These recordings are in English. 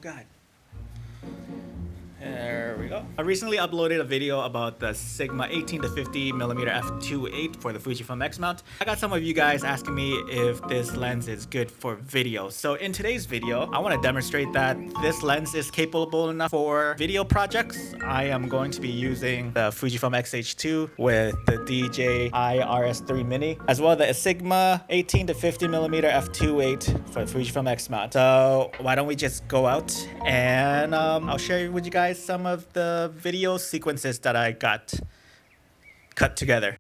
God. There we go. I recently uploaded a video about the Sigma 18-50mm F2.8 for the Fujifilm X mount. I got some of you guys asking me if this lens is good for video. So in today's video, I want to demonstrate that this lens is capable enough for video projects. I am going to be using the Fujifilm X-H2 with the DJI RS3 Mini, as well as the Sigma 18-50mm F2.8 for the Fujifilm X mount. So why don't we just go out and I'll share with you guys some of the video sequences that I got cut together.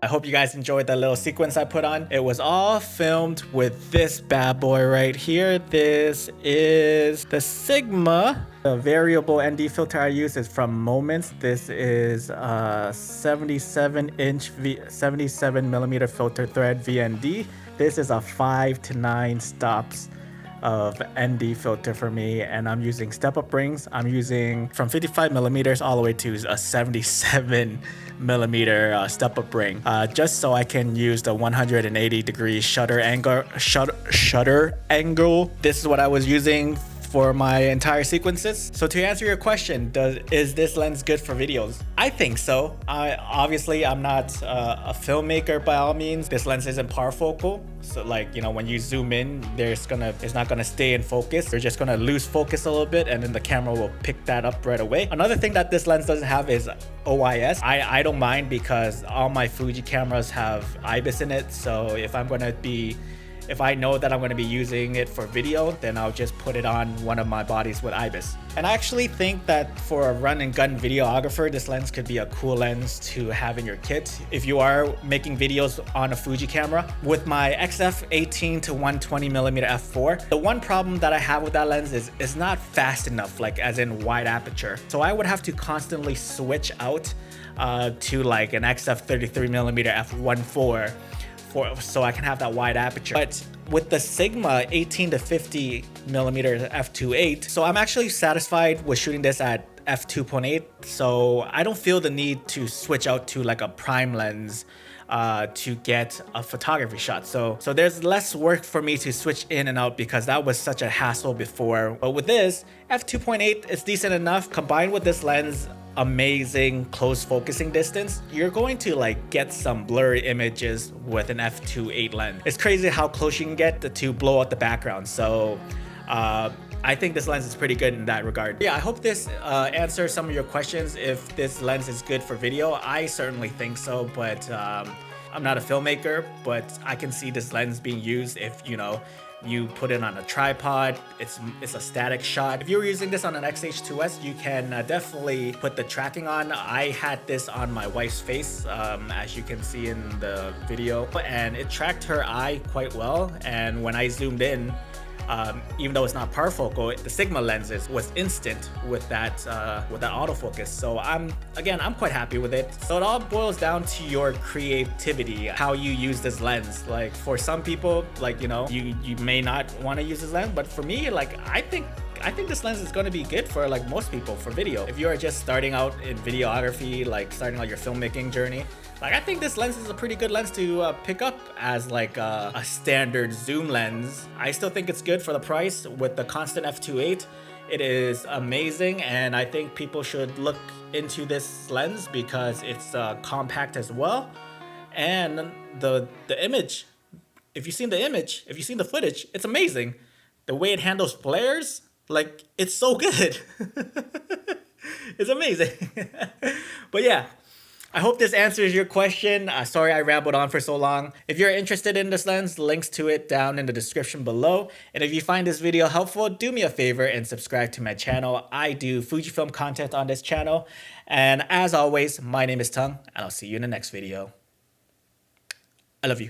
I hope you guys enjoyed that little sequence I put on. It was all filmed with this bad boy right here. This is the Sigma. The variable ND filter I use is from Moments. This is a 77mm filter thread VND. This is a 5 to 9 stops of ND filter for me, and I'm using step-up rings. I'm using from 55mm all the way to a 77mm step-up ring, just so I can use the 180-degree shutter angle. This is what I was using for my entire sequences. So to answer your question, is this lens good for videos? I think so. Obviously, I'm not a filmmaker by all means. This lens isn't parfocal. So like, you know, when you zoom in, it's not gonna stay in focus. You're just gonna lose focus a little bit, and then the camera will pick that up right away. Another thing that this lens doesn't have is OIS. I don't mind because all my Fuji cameras have IBIS in it. So if I know that I'm going to be using it for video, then I'll just put it on one of my bodies with IBIS. And I actually think that for a run and gun videographer, this lens could be a cool lens to have in your kit if you are making videos on a Fuji camera. With my XF 18-120mm f4, the one problem that I have with that lens is it's not fast enough, like as in wide aperture. So I would have to constantly switch out to like an XF 33mm f1.4 so I can have that wide aperture. But with the Sigma 18-50mm f2.8, so I'm actually satisfied with shooting this at f2.8, so I don't feel the need to switch out to like a prime lens to get a photography shot. So there's less work for me to switch in and out because that was such a hassle before. But with this, f2.8 is decent enough. Combined with this lens, amazing close focusing distance, you're going to like get some blurry images with an f2.8 lens. It's crazy how close you can get to blow out the background. So I think this lens is pretty good in that regard. Yeah, I hope this answers some of your questions. If this lens is good for video, I certainly think so, but I'm not a filmmaker, but I can see this lens being used if, you know, you put it on a tripod. It's a static shot. If you're using this on an X-H2S, you can definitely put the tracking on. I had this on my wife's face, as you can see in the video, and it tracked her eye quite well. And when I zoomed in, even though it's not parfocal, the Sigma lenses was instant with that autofocus. So I'm quite happy with it. So it all boils down to your creativity, how you use this lens. Like for some people, like, you know, you may not want to use this lens, but for me, like, I think I think this lens is going to be good for like most people for video. If you are just starting out in videography, like starting out your filmmaking journey, like I think this lens is a pretty good lens to pick up as like a standard zoom lens. I still think it's good for the price with the constant f2.8. It is amazing, and I think people should look into this lens because it's compact as well. And the image, if you've seen the image, if you've seen the footage, it's amazing. The way it handles flares, like it's so good. It's amazing. But yeah, I hope this answers your question. Sorry I rambled on for so long. If you're interested in this lens, links to it down in the description below. And if you find this video helpful, do me a favor and subscribe to my channel. I do Fujifilm content on this channel. And as always, my name is Tongue, and I'll see you in the next video. I love you.